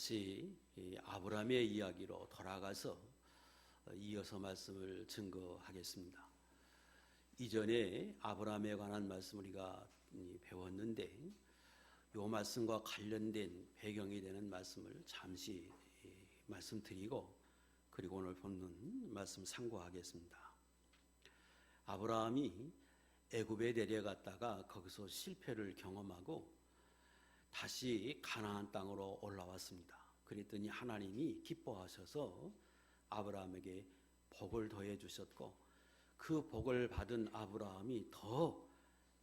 다시 이 아브라함의 이야기로 돌아가서 이어서 말씀을 증거하겠습니다. 이전에 아브라함에 관한 말씀을 우리가 배웠는데 이 말씀과 관련된 배경이 되는 말씀을 잠시 말씀드리고 그리고 오늘 본문 말씀 상고하겠습니다. 아브라함이 애굽에 내려갔다가 거기서 실패를 경험하고 다시 가나안 땅으로 올라왔습니다. 그랬더니 하나님이 기뻐하셔서 아브라함에게 복을 더해 주셨고 그 복을 받은 아브라함이 더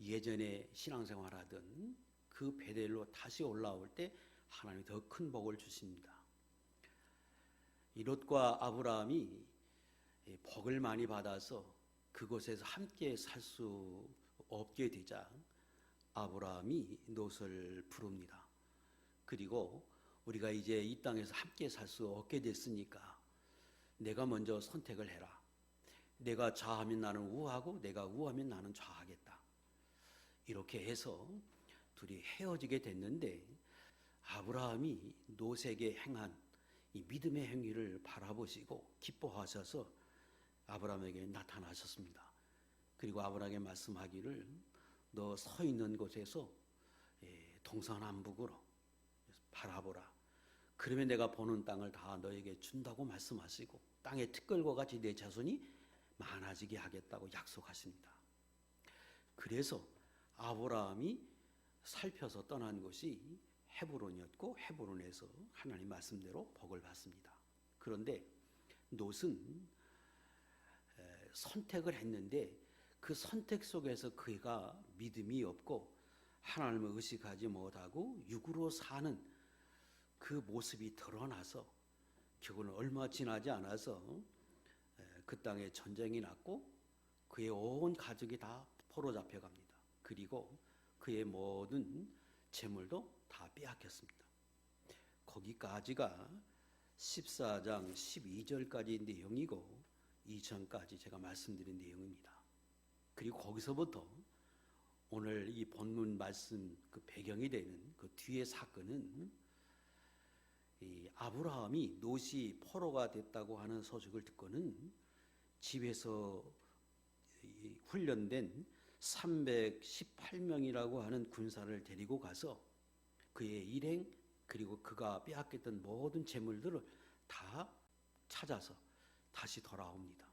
예전에 신앙생활하던 그 베델로 다시 올라올 때 하나님이 더 큰 복을 주십니다. 이 롯과 아브라함이 복을 많이 받아서 그곳에서 함께 살 수 없게 되자 아브라함이 롯을 부릅니다. 그리고 우리가 이제 이 땅에서 함께 살 수 없게 됐으니까 내가 먼저 선택을 해라. 내가 좌하면 나는 우하고 내가 우하면 나는 좌하겠다. 이렇게 해서 둘이 헤어지게 됐는데 아브라함이 롯에게 행한 이 믿음의 행위를 바라보시고 기뻐하셔서 아브라함에게 나타나셨습니다. 그리고 아브라함에게 말씀하기를 너 서 있는 곳에서 동서남북으로 바라보라. 그러면 내가 보는 땅을 다 너에게 준다고 말씀하시고 땅의 티끌과 같이 내 자손이 많아지게 하겠다고 약속하십니다. 그래서 아브라함이 살펴서 떠난 곳이 헤브론이었고 헤브론에서 하나님 말씀대로 복을 받습니다. 그런데 롯은 선택을 했는데 그 선택 속에서 그가 믿음이 없고 하나님을 의식하지 못하고 육으로 사는 그 모습이 드러나서 결국은 얼마 지나지 않아서 그 땅에 전쟁이 났고 그의 온 가족이 다 포로 잡혀갑니다. 그리고 그의 모든 재물도 다 빼앗겼습니다. 거기까지가 14장 12절까지 내용이고 이전까지 제가 말씀드린 내용입니다. 그리고 거기서부터 오늘 이 본문 말씀 그 배경이 되는 그 뒤의 사건은 이 아브라함이 롯이 포로가 됐다고 하는 소식을 듣고는 집에서 훈련된 318명이라고 하는 군사를 데리고 가서 그의 일행 그리고 그가 빼앗겼던 모든 재물들을 다 찾아서 다시 돌아옵니다.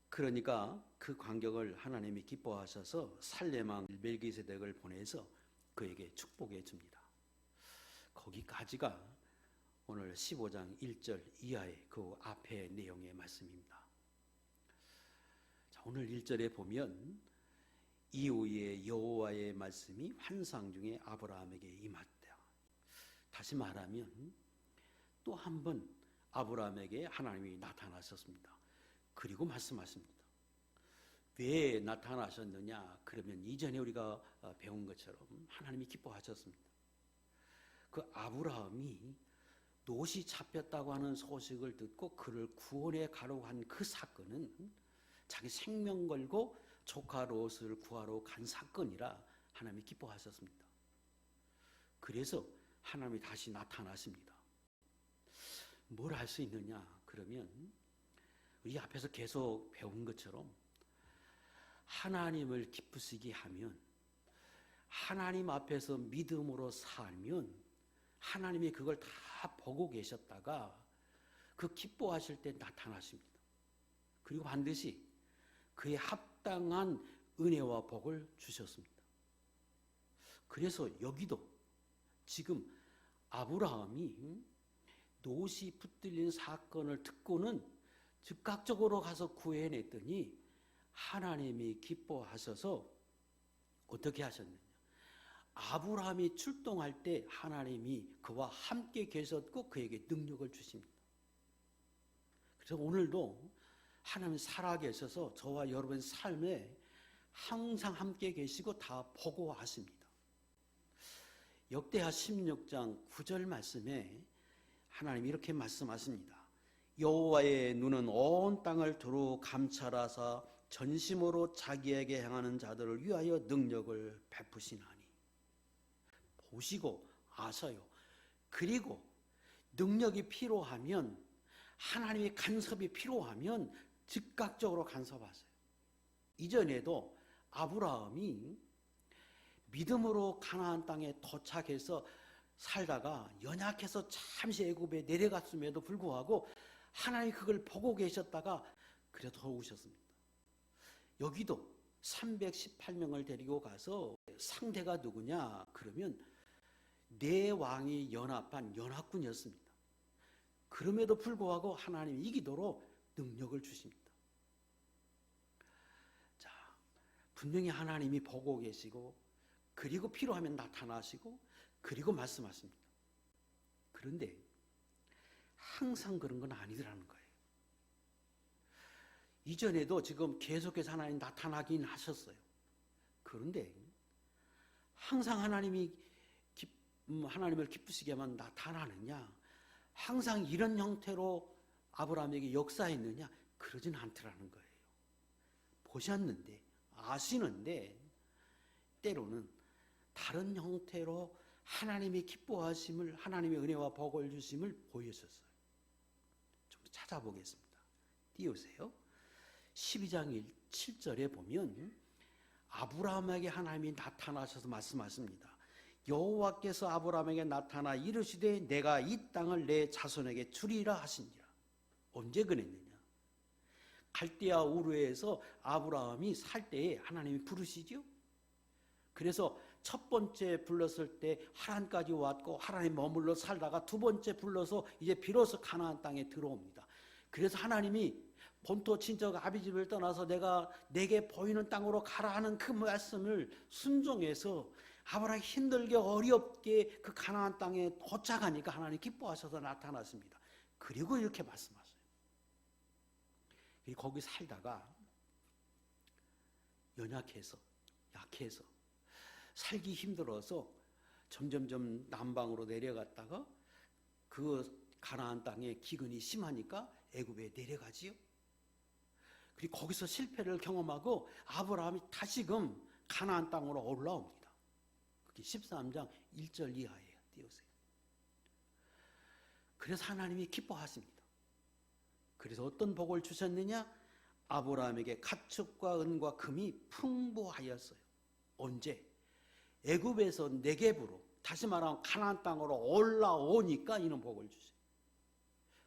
그러니까 그 광경을 하나님이 기뻐하셔서 살렘왕 멜기세덱을 보내서 그에게 축복해 줍니다. 거기까지가 오늘 15장 1절 이하의 그 앞의 내용의 말씀입니다. 자, 오늘 1절에 보면 이후에 여호와의 말씀이 환상 중에 아브라함에게 임했다. 다시 말하면 또 한 번 아브라함에게 하나님이 나타나셨습니다. 그리고 말씀하십니다. 왜 나타나셨느냐? 그러면 이전에 우리가 배운 것처럼 하나님이 기뻐하셨습니다. 그 아브라함이 롯이 잡혔다고 하는 소식을 듣고 그를 구원해 가려고 한 그 사건은 자기 생명 걸고 조카 롯을 구하러 간 사건이라 하나님이 기뻐하셨습니다. 그래서 하나님이 다시 나타나십니다. 뭘 할 수 있느냐? 그러면 우리 앞에서 계속 배운 것처럼 하나님을 기쁘시게 하면 하나님 앞에서 믿음으로 살면 하나님이 그걸 다 보고 계셨다가 그 기뻐하실 때 나타나십니다. 그리고 반드시 그에 합당한 은혜와 복을 주셨습니다. 그래서 여기도 지금 아브라함이 롯이 붙들린 사건을 듣고는 즉각적으로 가서 구해냈더니 하나님이 기뻐하셔서 어떻게 하셨느냐? 아브라함이 출동할 때 하나님이 그와 함께 계셨고 그에게 능력을 주십니다. 그래서 오늘도 하나님 살아계셔서 저와 여러분 삶에 항상 함께 계시고 다 보고하십니다. 역대하 16장 9절 말씀에 하나님이 이렇게 말씀하십니다. 여호와의 눈은 온 땅을 두루 감찰하사 전심으로 자기에게 행하는 자들을 위하여 능력을 베푸시나니 보시고 아셔요. 그리고 능력이 필요하면, 하나님의 간섭이 필요하면 즉각적으로 간섭하세요. 이전에도 아브라함이 믿음으로 가나안 땅에 도착해서 살다가 연약해서 잠시 애굽에 내려갔음에도 불구하고 하나님이 그걸 보고 계셨다가 그래도 돌아오셨습니다. 여기도 318명을 데리고 가서 상대가 누구냐? 그러면 네 왕이 연합한 연합군이었습니다. 그럼에도 불구하고 하나님이 이기도록 능력을 주십니다. 자, 분명히 하나님이 보고 계시고, 그리고 필요하면 나타나시고, 그리고 말씀하십니다. 그런데 항상 그런 건 아니더라는 거예요. 이전에도 지금 계속해서 하나님 나타나긴 하셨어요. 그런데 항상 하나님을 기쁘시게만 나타나느냐, 항상 이런 형태로 아브라함에게 역사했느냐, 그러진 않더라는 거예요. 보셨는데, 아시는데 때로는 다른 형태로 하나님의 기뻐하심을, 하나님의 은혜와 복을 주심을 보여줬어요. 좀 찾아보겠습니다. 띄우세요. 12장 7절에 보면 아브라함에게 하나님이 나타나셔서 말씀하십니다. 여호와께서 아브라함에게 나타나 이르시되 내가 이 땅을 내 자손에게 주리라 하시니라. 언제 그랬느냐? 갈대아 우르에서 아브라함이 살 때에 하나님이 부르시죠. 그래서 첫 번째 불렀을 때 하란까지 왔고 하란에 머물러 살다가 두 번째 불러서 이제 비로소 가나안 땅에 들어옵니다. 그래서 하나님이 본토 친척 아비집을 떠나서 내게 보이는 땅으로 가라 하는 그 말씀을 순종해서 아브라함이 힘들게 어렵게 그 가나안 땅에 도착하니까 하나님 기뻐하셔서 나타났습니다. 그리고 이렇게 말씀하세요. 거기 살다가 연약해서, 약해서, 살기 힘들어서 점점점 남방으로 내려갔다가 그 가나안 땅에 기근이 심하니까 애굽에 내려가지요. 그리고 거기서 실패를 경험하고 아브라함이 다시금 가나안 땅으로 올라옵니다. 그게 13장 1절 이하예요. 띄우세요. 그래서 하나님이 기뻐하십니다. 그래서 어떤 복을 주셨느냐? 아브라함에게 가축과 은과 금이 풍부하였어요. 언제? 애굽에서 네겝으로, 다시 말하면 가나안 땅으로 올라오니까 이런 복을 주세요.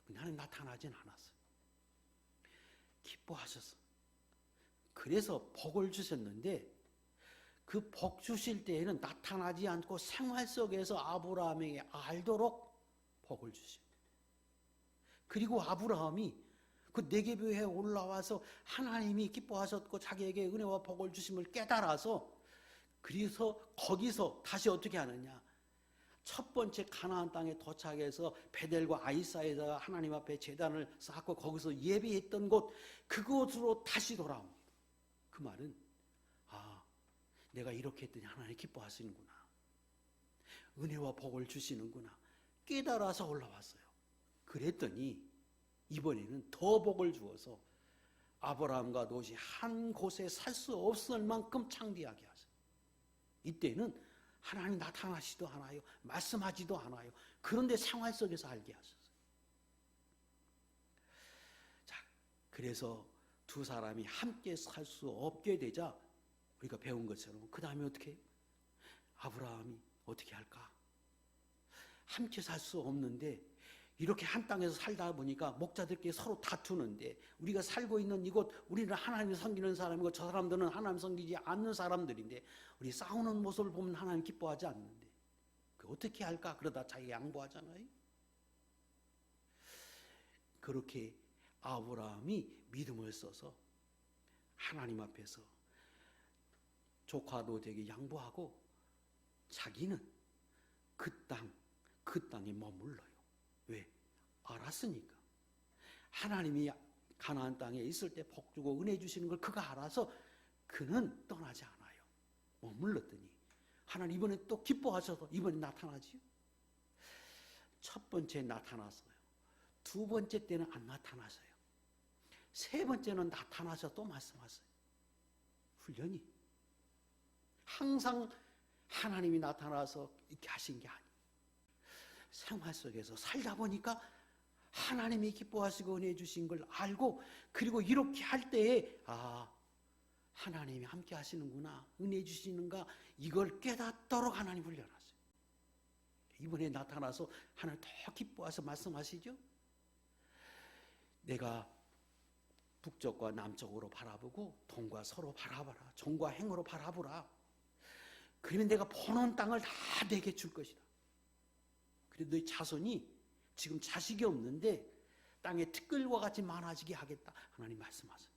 근데 하나님 나타나진 않았어요. 기뻐하셨어요. 그래서 복을 주셨는데 그 복 주실 때에는 나타나지 않고 생활 속에서 아브라함에게 알도록 복을 주십니다. 그리고 아브라함이 그 네겝에 올라와서 하나님이 기뻐하셨고 자기에게 은혜와 복을 주심을 깨달아서, 그래서 거기서 다시 어떻게 하느냐? 첫 번째 가나안 땅에 도착해서 베델과 아이사에다가 하나님 앞에 제단을 쌓고 거기서 예배했던 곳, 그곳으로 다시 돌아옵니다. 그 말은 내가 이렇게 했더니 하나님 기뻐하시는구나, 은혜와 복을 주시는구나 깨달아서 올라왔어요. 그랬더니 이번에는 더 복을 주어서 아브라함과 롯이 한 곳에 살 수 없을 만큼 창대하게 하세요. 이때는 하나님 나타나시도 않아요. 말씀하지도 않아요. 그런데 생활 속에서 알게 하셨어요. 자, 그래서 두 사람이 함께 살 수 없게 되자 우리가 배운 것처럼 그 다음에 어떻게 해요? 아브라함이 어떻게 할까? 함께 살 수 없는데 이렇게 한 땅에서 살다 보니까 목자들끼리 서로 다투는데, 우리가 살고 있는 이곳, 우리는 하나님을 섬기는 사람이고 저 사람들은 하나님 섬기지 않는 사람들인데 우리 싸우는 모습을 보면 하나님 기뻐하지 않는데 어떻게 할까? 그러다 자기 양보하잖아요. 그렇게 아브라함이 믿음을 써서 하나님 앞에서 조카 롯에게 양보하고 자기는 그 땅에 머물러요. 왜? 알았으니까. 하나님이 가나안 땅에 있을 때 복 주고 은혜 주시는 걸 그가 알아서 그는 떠나지 않아요. 머물렀더니 하나님 이번에 또 기뻐하셔서 이번에 나타나지요. 첫 번째 나타났어요. 두 번째 때는 안 나타나서요. 세 번째는 나타나서 또 말씀하세요. 훈련이 항상 하나님이 나타나서 이렇게 하신 게 아니에요. 생활 속에서 살다 보니까 하나님이 기뻐하시고 은혜 주신 걸 알고, 그리고 이렇게 할 때에 하나님이 함께 하시는구나, 은혜 주시는가, 이걸 깨닫도록 하나님 훈련하세요. 이번에 나타나서 하나님 더 기뻐하셔서 말씀하시죠. 내가 북쪽과 남쪽으로 바라보고 동과 서로 바라봐라. 정과 행으로 바라보라. 그러면 내가 보는 땅을 다 내게 줄 것이다. 그래도 너희 자손이 지금 자식이 없는데 땅에 티끌과 같이 많아지게 하겠다. 하나님 말씀하세요.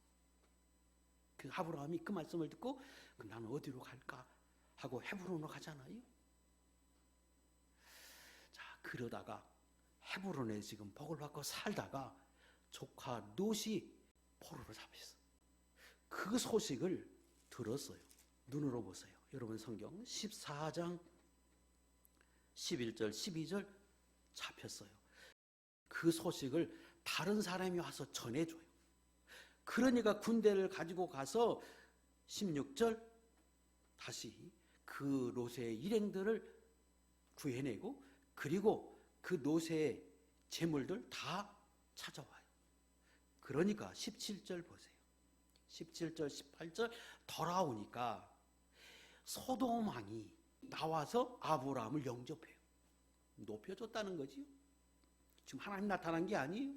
그 아브라함이 그 말씀을 듣고 그럼 나는 어디로 갈까 하고 헤브론으로 가잖아요. 자, 그러다가 헤브론에 지금 복을 받고 살다가 조카 롯이 포로로 잡혔어. 그 소식을 들었어요. 눈으로 보세요. 여러분 성경 14장 11절 12절 잡혔어요. 그 소식을 다른 사람이 와서 전해줘요. 그러니까 군대를 가지고 가서 16절 다시 그 롯의 일행들을 구해내고, 그리고 그 롯의 재물들 다 찾아와요. 그러니까 17절 보세요. 17절 18절 돌아오니까 소돔 왕이 나와서 아브라함을 영접해요. 높여줬다는 거지요. 지금 하나님 나타난 게 아니에요.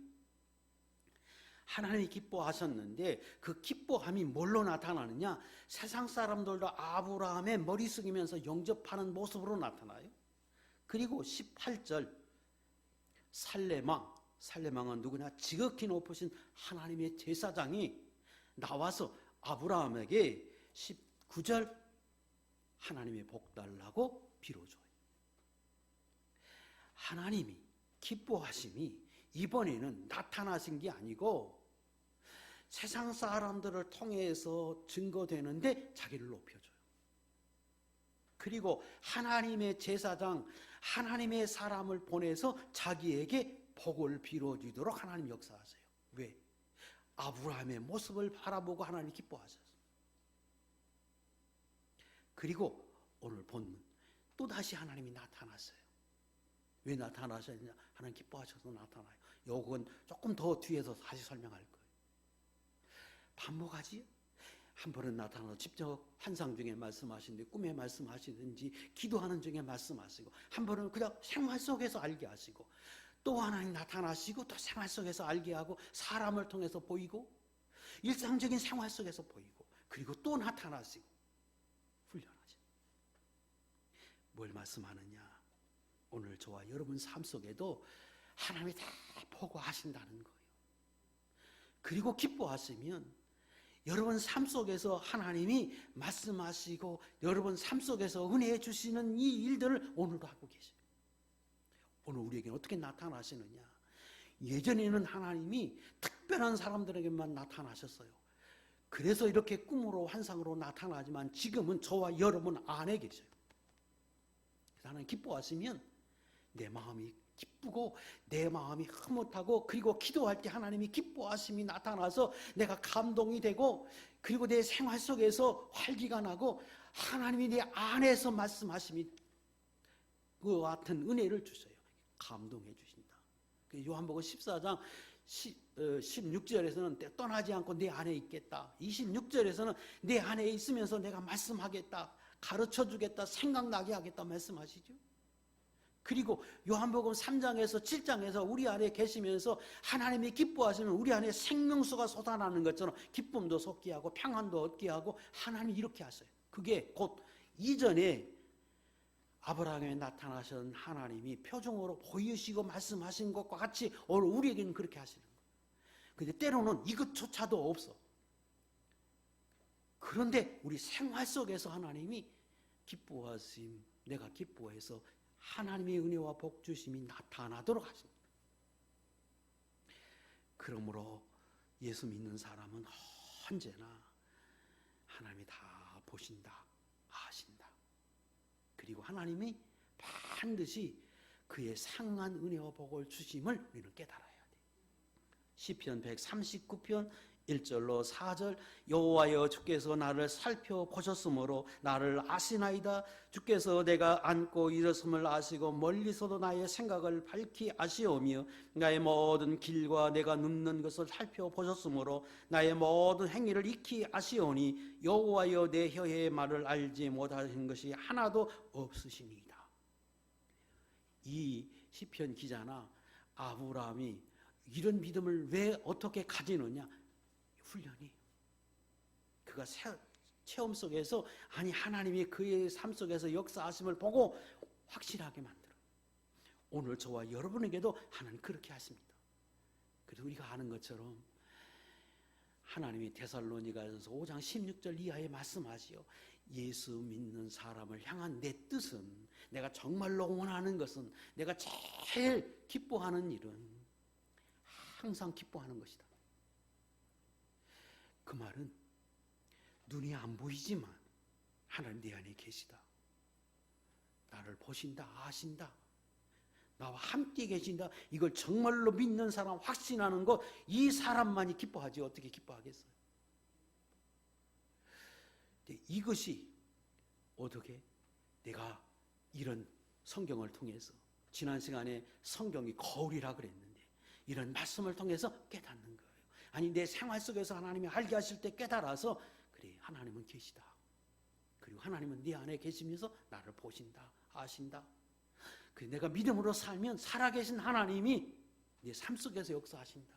하나님이 기뻐하셨는데 그 기뻐함이 뭘로 나타나느냐? 세상 사람들도 아브라함의 머리 숙이면서 영접하는 모습으로 나타나요. 그리고 18절 살레망은 누구냐? 지극히 높으신 하나님의 제사장이 나와서 아브라함에게 19절 하나님의 복 달라고 빌어줘요. 하나님이 기뻐하심이 이번에는 나타나신 게 아니고 세상 사람들을 통해서 증거되는데 자기를 높여줘요. 그리고 하나님의 제사장, 하나님의 사람을 보내서 자기에게 복을 빌어주도록 하나님 역사하세요. 왜? 아브라함의 모습을 바라보고 하나님이 기뻐하셨어요. 그리고 오늘 본문 또다시 하나님이 나타났어요. 왜 나타나셨느냐? 하나님 기뻐하셔서 나타나요. 요건 조금 더 뒤에서 다시 설명할 거예요. 반복하지? 한 번은 나타나서 직접 환상 중에 말씀하시는데, 꿈에 말씀하시든지 기도하는 중에 말씀하시고, 한 번은 그냥 생활 속에서 알게 하시고, 또 하나님 나타나시고 또 생활 속에서 알게 하고, 사람을 통해서 보이고, 일상적인 생활 속에서 보이고, 그리고 또 나타나시고 훈련하죠. 뭘 말씀하느냐? 오늘 저와 여러분 삶 속에도 하나님이 다 보고 하신다는 거예요. 그리고 기뻐하시면 여러분 삶 속에서 하나님이 말씀하시고 여러분 삶 속에서 은혜 주시는 이 일들을 오늘도 하고 계세요. 오늘 우리에게 어떻게 나타나시느냐? 예전에는 하나님이 특별한 사람들에게만 나타나셨어요. 그래서 이렇게 꿈으로 환상으로 나타나지만 지금은 저와 여러분 안에 계셔요. 하나님 기뻐하시면 내 마음이 기쁘고 내 마음이 흐뭇하고, 그리고 기도할 때 하나님이 기뻐하심이 나타나서 내가 감동이 되고, 그리고 내 생활 속에서 활기가 나고 하나님이 내 안에서 말씀하심이 그 같은 은혜를 주셔요. 감동해 주신다. 요한복음 14장 16절에서는 떠나지 않고 내 안에 있겠다. 26절에서는 내 안에 있으면서 내가 말씀하겠다, 가르쳐 주겠다, 생각나게 하겠다 말씀하시죠. 그리고 요한복음 3장에서 7장에서 우리 안에 계시면서 하나님이 기뻐하시면 우리 안에 생명수가 솟아나는 것처럼 기쁨도 솟게 하고 평안도 얻게 하고 하나님이 이렇게 하세요. 그게 곧 이전에 아브라함에 나타나신 하나님이 표정으로 보이시고 말씀하신 것과 같이 오늘 우리에게는 그렇게 하시는 거예요. 근데 때로는 이것조차도 없어. 그런데 우리 생활 속에서 하나님이 기뻐하심, 내가 기뻐해서 하나님의 은혜와 복 주심이 나타나도록 하십니다. 그러므로 예수 믿는 사람은 언제나 하나님이 다 보신다, 아신다. 그리고 하나님이 반드시 그의 상한 은혜와 복을 주심을 우리는 깨달아야 돼. 시편 139편 1절로 4절 여호와여 주께서 나를 살펴보셨으므로 나를 아시나이다. 주께서 내가 앉고 일어섬을 아시고 멀리서도 나의 생각을 밝히 아시오며 나의 모든 길과 내가 눕는 것을 살펴보셨으므로 나의 모든 행위를 익히 아시오니 여호와여 내 혀의 말을 알지 못하신 것이 하나도 없으시니이다. 이 시편 기자나 아브라함이 이런 믿음을 왜 어떻게 가지느냐? 훈련이. 그가 체험 속에서 아니 하나님이 그의 삶 속에서 역사하심을 보고 확실하게 만들어. 오늘 저와 여러분에게도 하나님 그렇게 하십니다. 그래서 우리가 아는 것처럼 하나님이 데살로니가전서 5장 16절 이하에 말씀하시오. 예수 믿는 사람을 향한 내 뜻은, 내가 정말로 원하는 것은, 내가 제일 기뻐하는 일은 항상 기뻐하는 것이다. 그 말은 눈이 안 보이지만 하나님 내 안에 계시다. 나를 보신다, 아신다. 나와 함께 계신다. 이걸 정말로 믿는 사람, 확신하는 것, 이 사람만이 기뻐하지 어떻게 기뻐하겠어요? 근데 이것이 어떻게 내가 이런 성경을 통해서 지난 시간에 성경이 거울이라 그랬는데 이런 말씀을 통해서 깨닫는 거예요. 아니 내 생활 속에서 하나님이 알게 하실 때 깨달아서 그래 하나님은 계시다. 그리고 하나님은 네 안에 계시면서 나를 보신다, 아신다. 그래 내가 믿음으로 살면 살아계신 하나님이 내 삶 속에서 역사하신다.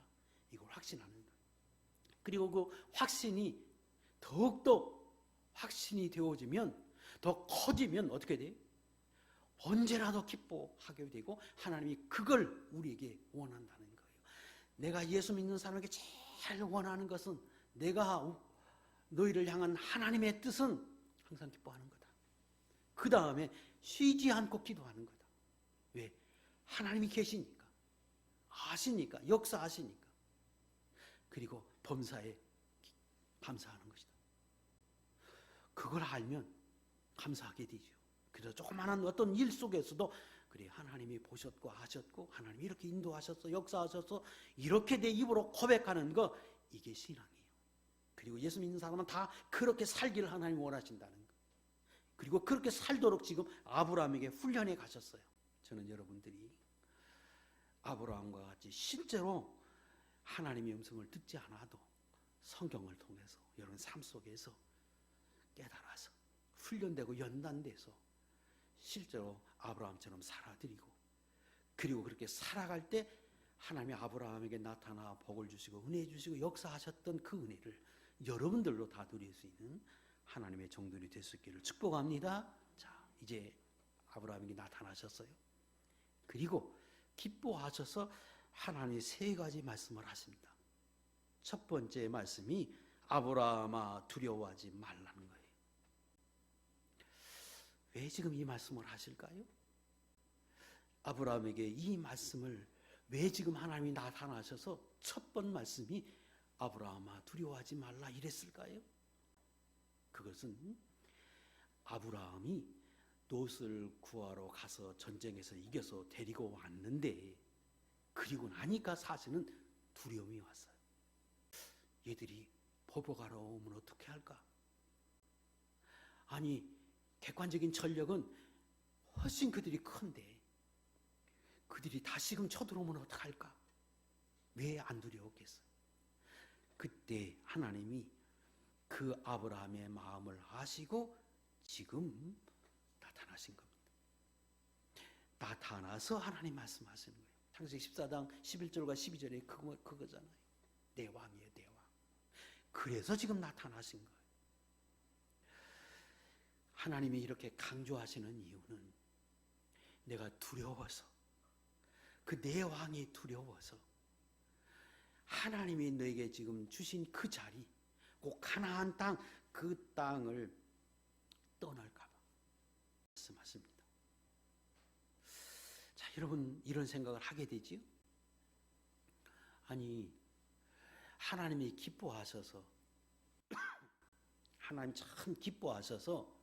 이걸 확신하는 거예요. 그리고 그 확신이 더욱더 확신이 되어지면 더 커지면 어떻게 돼? 언제라도 기뻐하게 되고 하나님이 그걸 우리에게 원한다는 거예요. 내가 예수 믿는 사람에게 제일 원하는 것은 내가 너희를 향한 하나님의 뜻은 항상 기뻐하는 거다. 그 다음에 쉬지 않고 기도하는 거다. 왜? 하나님이 계시니까, 아시니까, 역사하시니까. 그리고 범사에 감사하는 것이다. 그걸 알면 감사하게 되죠. 그래서 조그마한 어떤 일 속에서도 그래 하나님이 보셨고 아셨고 하나님이 이렇게 인도하셨어, 역사하셨어, 이렇게 내 입으로 고백하는 거, 이게 신앙이에요. 그리고 예수 믿는 사람은 다 그렇게 살기를 하나님이 원하신다는 거. 그리고 그렇게 살도록 지금 아브라함에게 훈련해 가셨어요. 저는 여러분들이 아브라함과 같이 실제로 하나님의 음성을 듣지 않아도 성경을 통해서 여러분 삶 속에서 깨달아서 훈련되고 연단돼서 실제로 아브라함처럼 살아드리고, 그리고 그렇게 살아갈 때 하나님이 아브라함에게 나타나 복을 주시고 은혜 주시고 역사하셨던 그 은혜를 여러분들로 다 누릴 수 있는 하나님의 종들이 될 수 있기를 축복합니다. 자, 이제 아브라함에게 나타나셨어요. 그리고 기뻐하셔서 하나님이 세 가지 말씀을 하십니다. 첫 번째 말씀이 아브라함아 두려워하지 말라는 거예요. 왜 지금 이 말씀을 하실까요? 아브라함에게 이 말씀을 왜 지금 하나님이 나타나셔서 첫 번 말씀이 아브라함아 두려워하지 말라 이랬을까요? 그것은 아브라함이 롯을 구하러 가서 전쟁에서 이겨서 데리고 왔는데 그리고 나니까 사실은 두려움이 왔어요. 얘들이 보복하러 오면 어떻게 할까? 아니 객관적인 전력은 훨씬 그들이 큰데 그들이 다시금 쳐들어오면 어떡할까? 왜 안 두려웠겠어요? 그때 하나님이 그 아브라함의 마음을 아시고 지금 나타나신 겁니다. 나타나서 하나님 말씀하시는 거예요. 창세기 14장 11절과 12절에 그거잖아요. 내 왕이에요, 내 왕. 그래서 지금 나타나신 거예요. 하나님이 이렇게 강조하시는 이유는 내가 두려워서, 그 내 왕이 두려워서 하나님이 너에게 지금 주신 그 자리, 꼭 가나안 땅, 그 땅을 떠날까 봐 말씀하십니다. 자, 여러분 이런 생각을 하게 되지요? 아니 하나님이 기뻐하셔서 하나님 참 기뻐하셔서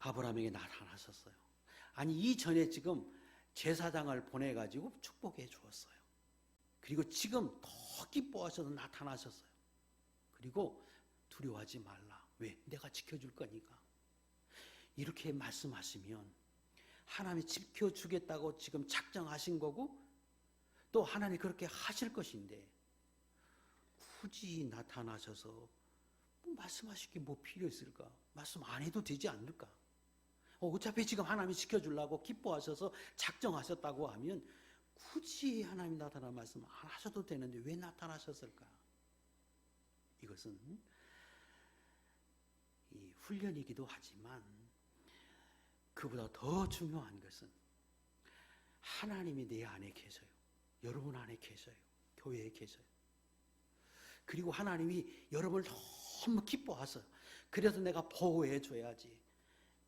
아브라함에게 나타나셨어요. 아니 이전에 지금 제사장을 보내가지고 축복해 주었어요. 그리고 지금 더 기뻐하셔서 나타나셨어요. 그리고 두려워하지 말라. 왜? 내가 지켜줄 거니까. 이렇게 말씀하시면 하나님이 지켜주겠다고 지금 작정하신 거고 또 하나님이 그렇게 하실 것인데 굳이 나타나셔서 뭐 말씀하실 게 뭐 필요 있을까? 말씀 안 해도 되지 않을까? 어차피 지금 하나님이 지켜주려고 기뻐하셔서 작정하셨다고 하면 굳이 하나님이 나타나 말씀 안 하셔도 되는데 왜 나타나셨을까? 이것은 이 훈련이기도 하지만 그보다 더 중요한 것은 하나님이 내 안에 계셔요. 여러분 안에 계셔요. 교회에 계셔요. 그리고 하나님이 여러분을 너무 기뻐하셔요. 그래서 내가 보호해 줘야지.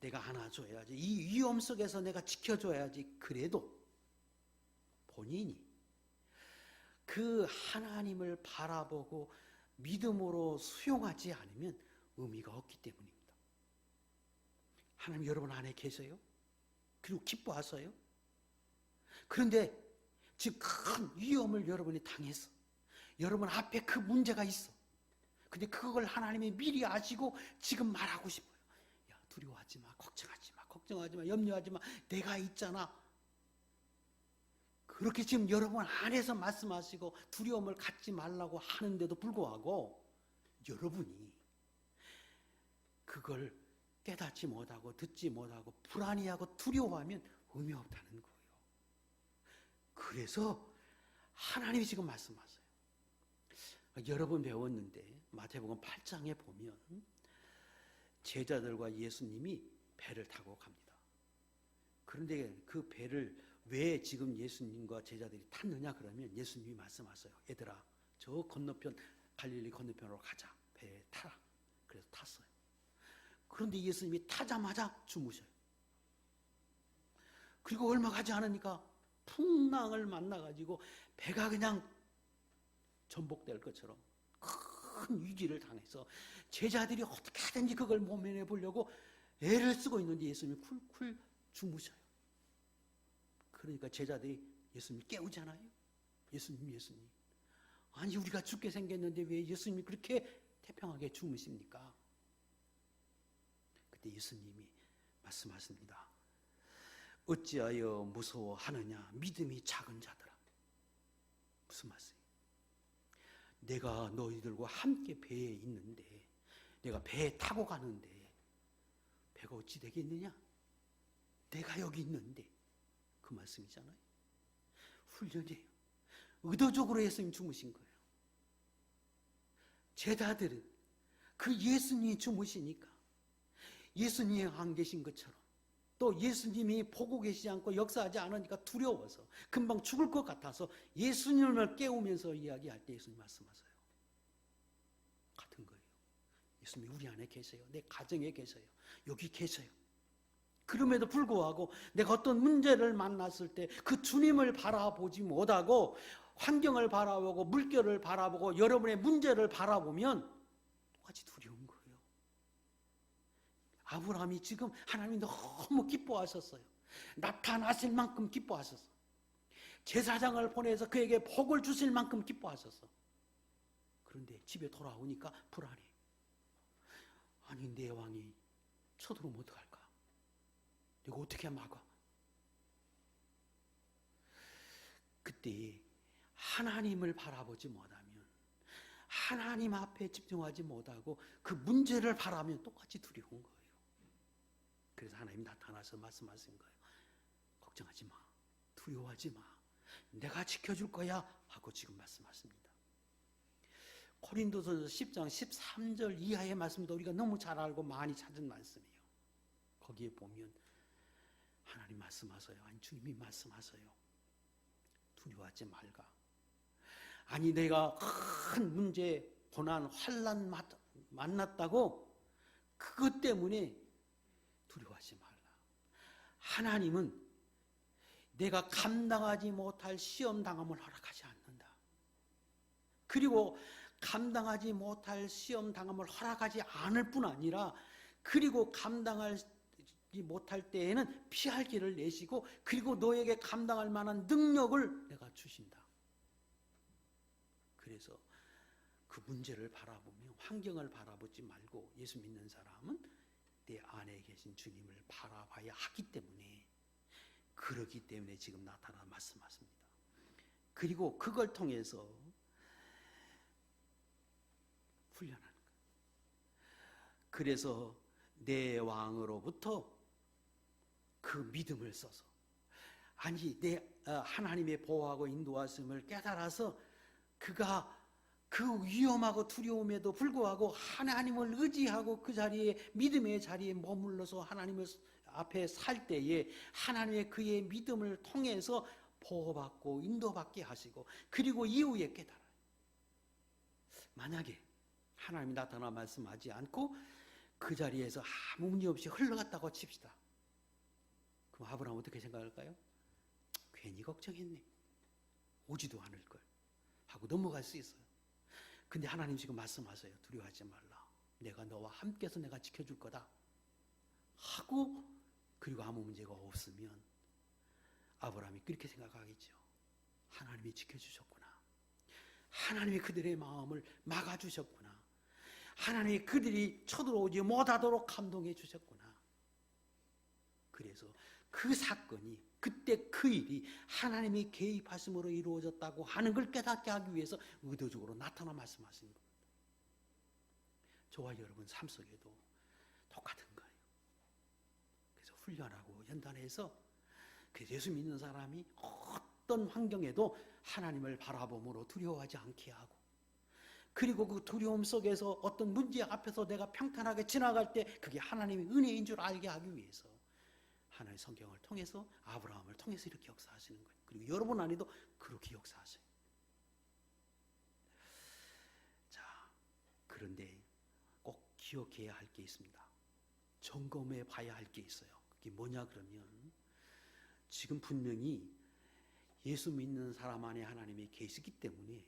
내가 안아줘야지. 이 위험 속에서 내가 지켜줘야지. 그래도 본인이 그 하나님을 바라보고 믿음으로 수용하지 않으면 의미가 없기 때문입니다. 하나님 여러분 안에 계세요? 그리고 기뻐하세요? 그런데 지금 큰 위험을 여러분이 당했어. 여러분 앞에 그 문제가 있어. 근데 그걸 하나님이 미리 아시고 지금 말하고 싶어요. 야, 두려워하지 마, 걱정하지 마, 걱정하지 마, 염려하지 마. 내가 있잖아. 그렇게 지금 여러분 안에서 말씀하시고 두려움을 갖지 말라고 하는데도 불구하고 여러분이 그걸 깨닫지 못하고 듣지 못하고 불안해하고 두려워하면 의미 없다는 거예요. 그래서 하나님이 지금 말씀하세요. 여러 번 배웠는데 마태복음 8장에 보면 제자들과 예수님이 배를 타고 갑니다. 그런데 그 배를 왜 지금 예수님과 제자들이 탔느냐 그러면 예수님이 말씀하세요. 얘들아 저 건너편 갈릴리 건너편으로 가자. 배에 타라. 그래서 탔어요. 그런데 예수님이 타자마자 주무셔요. 그리고 얼마 가지 않으니까 풍랑을 만나가지고 배가 그냥 전복될 것처럼 큰 위기를 당해서 제자들이 어떻게 하든지 그걸 모면해 보려고 애를 쓰고 있는데 예수님이 쿨쿨 주무셔요. 그러니까 제자들이 예수님 깨우잖아요. 예수님. 아니 우리가 죽게 생겼는데 왜 예수님이 그렇게 태평하게 주무십니까? 그때 예수님이 말씀하십니다. 어찌하여 무서워하느냐 믿음이 작은 자들아. 무슨 말씀이에요? 내가 너희들과 함께 배에 있는데 내가 배에 타고 가는데 배가 어찌 되겠느냐? 내가 여기 있는데 그 말씀이잖아요. 훈련이에요. 의도적으로 예수님 주무신 거예요. 제자들은 그 예수님이 주무시니까 예수님이 안 계신 것처럼 또 예수님이 보고 계시지 않고 역사하지 않으니까 두려워서 금방 죽을 것 같아서 예수님을 깨우면서 이야기할 때 예수님 말씀하세요. 같은 거예요. 예수님이 우리 안에 계세요. 내 가정에 계세요. 여기 계세요. 그럼에도 불구하고 내가 어떤 문제를 만났을 때 그 주님을 바라보지 못하고 환경을 바라보고 물결을 바라보고 여러분의 문제를 바라보면 똑같이 두려운 거예요. 아브라함이 지금 하나님이 너무 기뻐하셨어요. 나타나실 만큼 기뻐하셨어. 제사장을 보내서 그에게 복을 주실 만큼 기뻐하셨어. 그런데 집에 돌아오니까 불안해. 아니 내 왕이 쳐들어오면 어떡할까? 내가 어떻게 막아? 그때 하나님을 바라보지 못하면 하나님 앞에 집중하지 못하고 그 문제를 바라면 똑같이 두려운 거예요. 그래서 하나님 나타나서 말씀하신 거예요. 걱정하지 마. 두려워하지 마. 내가 지켜줄 거야 하고 지금 말씀하십니다. 고린도서 10장 13절 이하의 말씀도 우리가 너무 잘 알고 많이 찾은 말씀이에요. 거기에 보면 하나님 말씀하세요. 아니 주님이 말씀하세요. 두려워하지 말가. 아니 내가 큰 문제, 고난, 환난 만났다고 그것 때문에 두려워하지 말라. 하나님은 내가 감당하지 못할 시험 당함을 허락하지 않는다. 그리고 감당하지 못할 시험 당함을 허락하지 않을 뿐 아니라 그리고 감당하지 못할 때에는 피할 길을 내시고 그리고 너에게 감당할 만한 능력을 내가 주신다. 그래서 그 문제를 바라보며 환경을 바라보지 말고 예수 믿는 사람은 내 안에 계신 주님을 바라봐야 하기 때문에, 그러기 때문에 지금 나타나 말씀하십니다. 그리고 그걸 통해서 훈련하는 거예요. 그래서 내 왕으로부터 그 믿음을 써서, 아니 내 하나님의 보호하고 인도하심을 깨달아서 그가 그 위험하고 두려움에도 불구하고 하나님을 의지하고 그 자리에, 믿음의 자리에 머물러서 하나님을 앞에 살 때에 하나님의 그의 믿음을 통해서 보호받고 인도받게 하시고, 그리고 이후에 깨달아요. 만약에 하나님이 나타나 말씀하지 않고 그 자리에서 아무 문제 없이 흘러갔다고 칩시다. 그럼 아브라함은 어떻게 생각할까요? 괜히 걱정했네, 오지도 않을 걸 하고 넘어갈 수 있어요. 근데 하나님 지금 말씀하세요. 두려워하지 말라, 내가 너와 함께서 내가 지켜줄 거다 하고, 그리고 아무 문제가 없으면 아브라함이 그렇게 생각하겠죠. 하나님이 지켜주셨구나, 하나님이 그들의 마음을 막아주셨구나, 하나님이 그들이 쳐들어오지 못하도록 감동해 주셨구나. 그래서 그 사건이, 그때 그 일이 하나님이 개입하심으로 이루어졌다고 하는 걸 깨닫게 하기 위해서 의도적으로 나타나 말씀하신 겁니다. 저와 여러분 삶 속에도 똑같은 거예요. 그래서 훈련하고 연단해서, 그래서 예수 믿는 사람이 어떤 환경에도 하나님을 바라봄으로 두려워하지 않게 하고, 그리고 그 두려움 속에서 어떤 문제 앞에서 내가 평탄하게 지나갈 때 그게 하나님의 은혜인 줄 알게 하기 위해서 하나님의 성경을 통해서, 아브라함을 통해서 이렇게 역사하시는 거예요. 그리고 여러분 안에도 그렇게 역사하세요. 자, 그런데 꼭 기억해야 할 게 있습니다. 점검해 봐야 할 게 있어요. 그게 뭐냐 그러면, 지금 분명히 예수 믿는 사람 안에 하나님이 계시기 때문에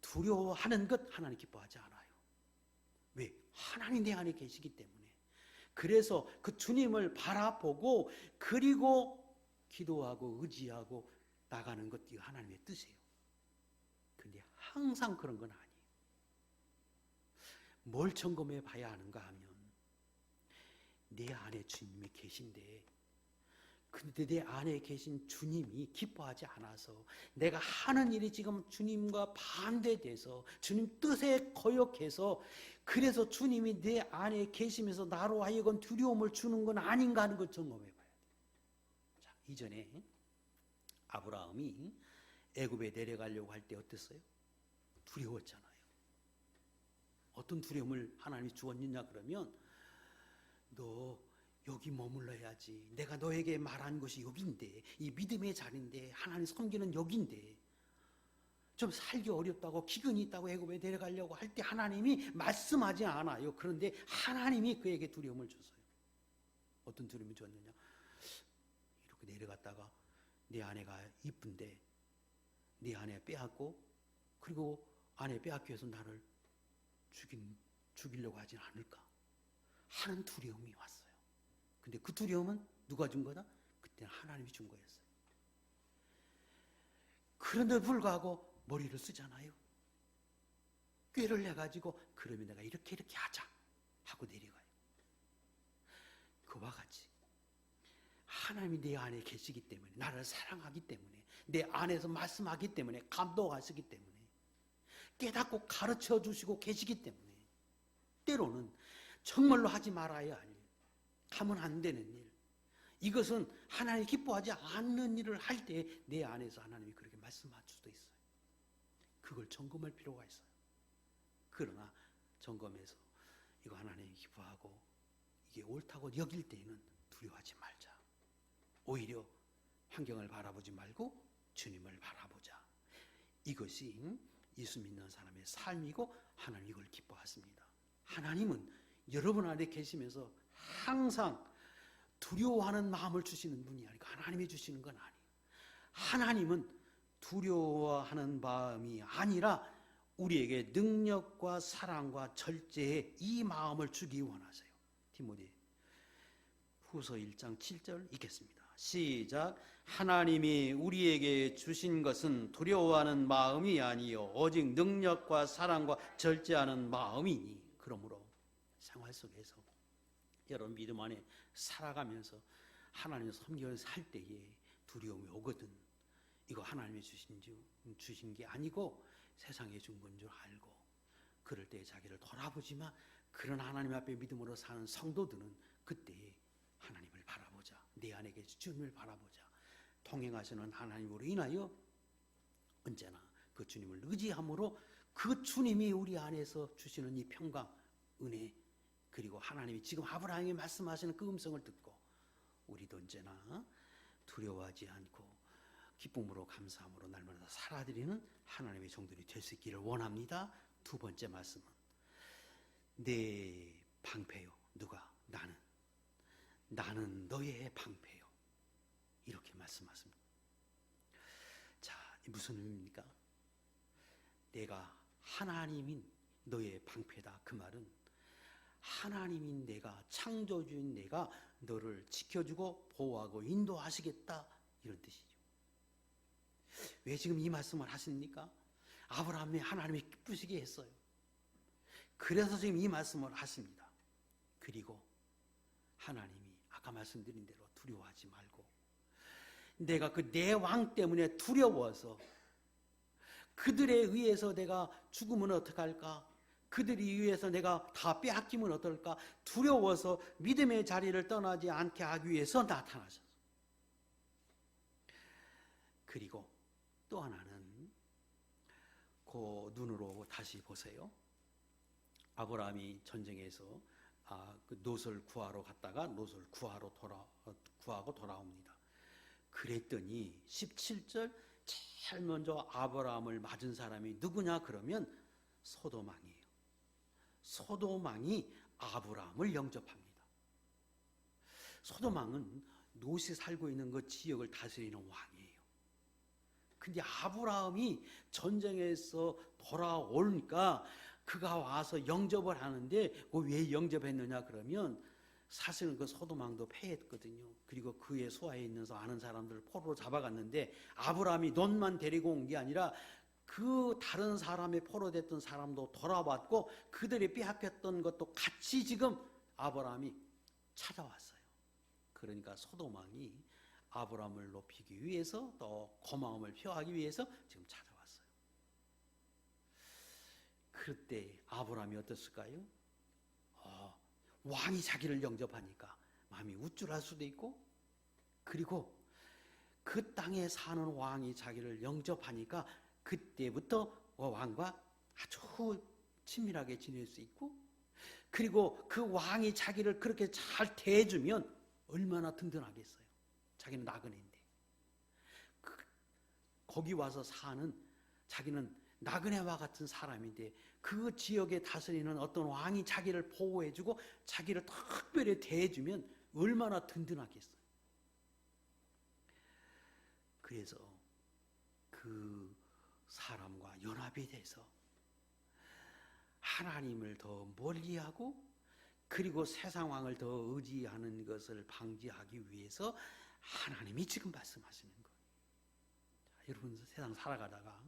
두려워하는 것 하나님 기뻐하지 않아요. 왜? 하나님 내 안에 계시기 때문에. 그래서 그 주님을 바라보고 그리고 기도하고 의지하고 나가는 것, 이거 하나님의 뜻이에요. 근데 항상 그런 건 아니에요. 뭘 점검해 봐야 하는가 하면, 내 안에 주님이 계신데, 근데 내 안에 계신 주님이 기뻐하지 않아서, 내가 하는 일이 지금 주님과 반대돼서 주님 뜻에 거역해서, 그래서 주님이 내 안에 계시면서 나로 하여금 두려움을 주는 건 아닌가 하는 걸 점검해 봐야 돼요. 자, 이전에 아브라함이 애굽에 내려가려고 할 때 어땠어요? 두려웠잖아요. 어떤 두려움을 하나님이 주었느냐 그러면, 너 여기 머물러야지, 내가 너에게 말한 것이 여기인데, 이 믿음의 자리인데, 하나님 섬기는 여기인데, 좀 살기 어렵다고 기근이 있다고 애굽에 내려가려고 할 때 하나님이 말씀하지 않아요. 그런데 하나님이 그에게 두려움을 줬어요. 어떤 두려움을 줬느냐, 이렇게 내려갔다가 내 아내가 이쁜데 네 아내 빼앗고, 그리고 아내 빼앗기 위해서 나를 죽이려고 하진 않을까 하는 두려움이 왔어요. 근데 그 두려움은 누가 준 거다? 그때는 하나님이 준 거였어요. 그런데 불구하고 머리를 쓰잖아요. 꾀를 내가지고, 그러면 내가 이렇게 하자 하고 내려가요. 그와 같이 하나님이 내 안에 계시기 때문에, 나를 사랑하기 때문에, 내 안에서 말씀하기 때문에, 감동하시기 때문에, 깨닫고 가르쳐 주시고 계시기 때문에, 때로는 정말로 하지 말아야 할 일, 하면 안 되는 일, 이것은 하나님이 기뻐하지 않는 일을 할 때 내 안에서 하나님이 그렇게 말씀할 수도 있어요. 그걸 점검할 필요가 있어요. 그러나 점검해서 이거 하나님이 기뻐하고 이게 옳다고 여길 때에는 두려워하지 말자. 오히려 환경을 바라보지 말고 주님을 바라보자. 이것이 예수 믿는 사람의 삶이고, 하나님 이걸 기뻐하십니다. 하나님은 여러분 안에 계시면서 항상 두려워하는 마음을 주시는 분이 아니고 하나님이 주시는 건 아니에요. 하나님은 두려워하는 마음이 아니라 우리에게 능력과 사랑과 절제의 이 마음을 주기 원하세요. 디모데 후서 1장 7절 읽겠습니다. 시작. 하나님이 우리에게 주신 것은 두려워하는 마음이 아니요 오직 능력과 사랑과 절제하는 마음이니. 그러므로 생활 속에서 여러분 믿음 안에 살아가면서 하나님을 섬기면서 살 때에 두려움이 오거든. 이거 하나님이 주신 게 아니고 세상에 준 건 줄 알고, 그럴 때 자기를 돌아보지만 그런 하나님 앞에 믿음으로 사는 성도들은 그때 하나님을 바라보자, 내 안에 계신 주님을 바라보자, 통행하시는 하나님으로 인하여 언제나 그 주님을 의지함으로 그 주님이 우리 안에서 주시는 이 평강, 은혜, 그리고 하나님이 지금 아브라함에게 말씀하시는 그 음성을 듣고 우리도 언제나 두려워하지 않고 기쁨으로 감사함으로 날마다 살아드리는 하나님의 종들이 될 수 있기를 원합니다. 두 번째 말씀은 내 방패요. 누가? 나는 너의 방패요. 이렇게 말씀하십니다. 자, 무슨 의미입니까? 내가 하나님인 너의 방패다. 그 말은 하나님인 내가, 창조주인 내가 너를 지켜주고 보호하고 인도하시겠다, 이런 뜻이죠. 왜 지금 이 말씀을 하십니까? 아브라함이 하나님이 기쁘시게 했어요. 그래서 지금 이 말씀을 하십니다. 그리고 하나님이 아까 말씀드린 대로 두려워하지 말고, 내가 그 내 왕 때문에 두려워서 그들에 의해서 내가 죽으면 어떡할까? 그들이 의해서 내가 다 빼앗기면 어떨까? 두려워서 믿음의 자리를 떠나지 않게 하기 위해서 나타나셨어요. 그리고 또 하나는 그 눈으로 다시 보세요. 아브라함이 전쟁에서 그 롯을 구하러 갔다가 롯을 구하고 돌아옵니다. 그랬더니 17절 제일 먼저 아브라함을 맞은 사람이 누구냐 그러면 소돔왕이에요. 소돔왕이 아브라함을 영접합니다. 소돔왕은 롯이 살고 있는 그 지역을 다스리는 왕이에요. 근데 아브라함이 전쟁에서 돌아오니까 그가 와서 영접을 하는데 왜 영접했느냐 그러면 사실은 그 소돔왕도 패했거든요. 그리고 그의 수하에 있는 아는 사람들을 포로로 잡아갔는데 아브라함이 롯만 데리고 온 게 아니라 그 다른 사람의 포로됐던 사람도 돌아왔고 그들이 빼앗겼던 것도 같이 지금 아브라함이 찾아왔어요. 그러니까 소돔왕이 아브라함을 높이기 위해서 또 고마움을 표하기 위해서 지금 찾아왔어요. 그때 아브라함이 어땠을까요? 왕이 자기를 영접하니까 마음이 우쭐할 수도 있고, 그리고 그 땅에 사는 왕이 자기를 영접하니까 그때부터 왕과 아주 친밀하게 지낼 수 있고, 그리고 그 왕이 자기를 그렇게 잘 대해주면 얼마나 든든하겠어요. 자기는 나그네인데 거기 와서 사는 자기는 나그네와 같은 사람인데 그 지역에 다스리는 어떤 왕이 자기를 보호해주고 자기를 특별히 대해주면 얼마나 든든하겠어요. 그래서 그 사람과 연합이 돼서 하나님을 더 멀리하고 그리고 세상 왕을 더 의지하는 것을 방지하기 위해서 하나님이 지금 말씀하시는 거예요. 자, 여러분 세상 살아가다가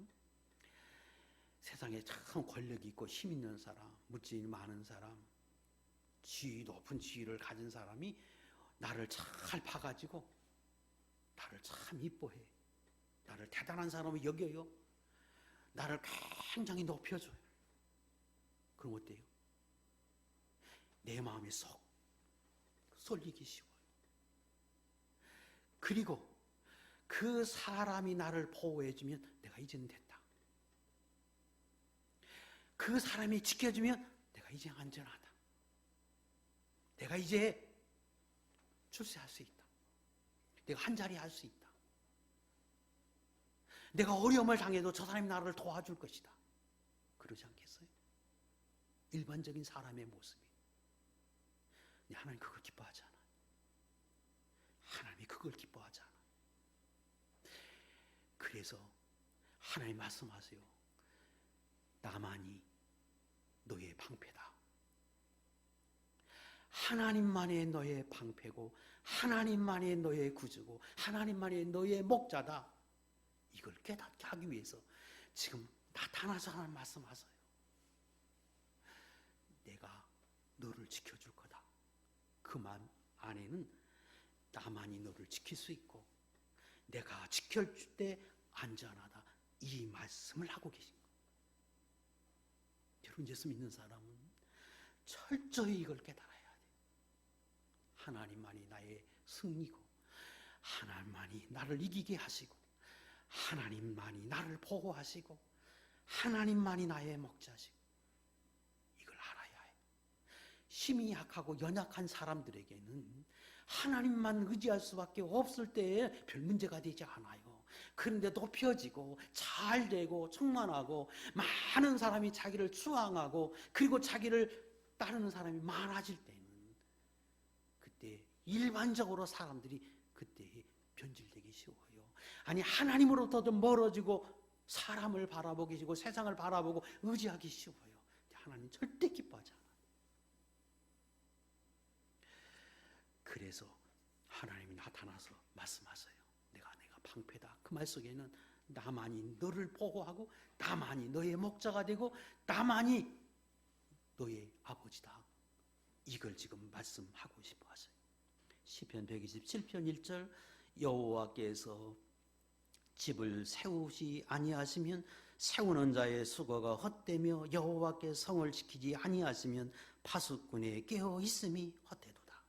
세상에 참 권력이 있고 힘 있는 사람, 물질이 많은 사람, 높은 지위를 가진 사람이 나를 잘 봐가지고 나를 참 이뻐해, 나를 대단한 사람으로 여겨요, 나를 굉장히 높여줘요. 그럼 어때요? 내 마음이 쏙 쏠리기 쉬워요. 그리고 그 사람이 나를 보호해주면 내가 이제는 됐다. 그 사람이 지켜주면 내가 이제 안전하다. 내가 이제 출세할 수 있다. 내가 한 자리 할 수 있다. 내가 어려움을 당해도 저 사람이 나를 도와줄 것이다. 그러지 않겠어요? 일반적인 사람의 모습이. 하나님 그걸 기뻐하지 않아. 하나님이 그걸 기뻐하지 않아. 그래서 하나님 말씀하세요. 나만이 너의 방패다. 하나님만의 너의 방패고 하나님만이 너의 구주고 하나님만이 너의 목자다. 이걸 깨닫게 하기 위해서 지금 나타나서 하나님 말씀하세요. 내가 너를 지켜줄 거다. 그 말 안에는 나만이 너를 지킬 수 있고 내가 지켜줄 때 안전하다. 이 말씀을 하고 계신 거예요. 여러분, 예수 믿는 사람은 철저히 이걸 깨달아야 돼요. 하나님만이 나의 승리고 하나님만이 나를 이기게 하시고 하나님만이 나를 보호하시고 하나님만이 나의 목자시고 이걸 알아야 해요. 힘이 약하고 연약한 사람들에게는 하나님만 의지할 수밖에 없을 때에 별 문제가 되지 않아요. 그런데 높여지고 잘 되고 충만하고 많은 사람이 자기를 추앙하고 그리고 자기를 따르는 사람이 많아질 때는 그때 일반적으로 사람들이 그때 변질되기 쉬워요. 아니, 하나님으로부터 좀 멀어지고 사람을 바라보기 쉬고 세상을 바라보고 의지하기 쉬워요. 하나님 절대 기뻐하지 않아요. 그래서 하나님이 나타나서 말씀하세요. 내가 방패다. 그 말 속에는 나만이 너를 보호하고 나만이 너의 목자가 되고 나만이 너의 아버지다. 이걸 지금 말씀하고 싶어 하세요. 시편 127편 1절 여호와께서 집을 세우지 아니하시면 세우는 자의 수고가 헛되며 여호와께 성을 지키지 아니하시면 파수꾼의 깨어 있음이 헛되도다.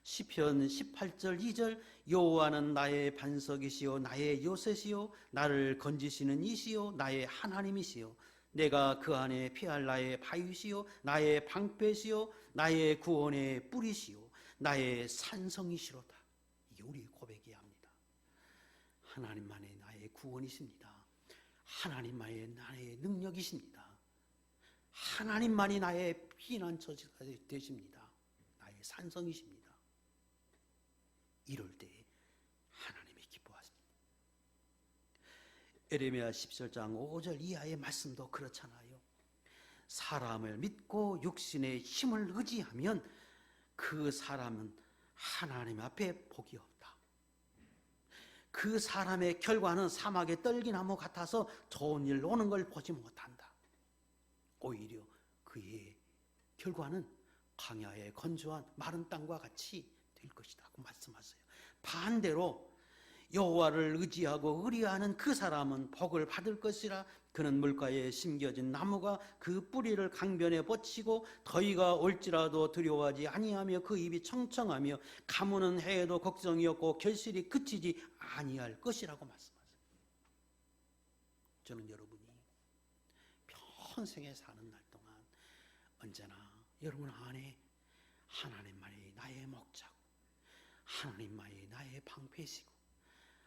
시편 18절 2절 여호와는 나의 반석이시요 나의 요새시요 나를 건지시는 이시요 나의 하나님이시요 내가 그 안에 피할 나의 바위시요 나의 방패시요 나의 구원의 뿌리시요 나의 산성이시로다. 이게 우리의 고백이어야 합니다. 하나님만이 나의 구원이십니다. 하나님만이 나의 능력이십니다. 하나님만이 나의 피난처가 되십니다. 나의 산성이십니다. 이럴 때 하나님이 기뻐하십니다. 에레미야 17장 5절 이하의 말씀도 그렇잖아요. 사람을 믿고 육신의 힘을 의지하면 그 사람은 하나님 앞에 복이 없다. 그 사람의 결과는 사막의 떨기나무 같아서 좋은 일 오는 걸 보지 못한다. 오히려 그의 결과는 광야의 건조한 마른 땅과 같이 될 것이다 고 말씀하세요. 반대로 여호와를 의지하고 의리하는 그 사람은 복을 받을 것이라. 그는 물가에 심겨진 나무가 그 뿌리를 강변에 뻗치고 더위가 올지라도 두려워하지 아니하며 그 입이 청청하며 가무는 해에도 걱정이 없고 결실이 그치지 아니할 것이라고 말씀하세요. 저는 여러분이 평생에 사는 날 동안 언제나 여러분 안에 하나님만이 나의 목자고 하나님만이 나의 방패시고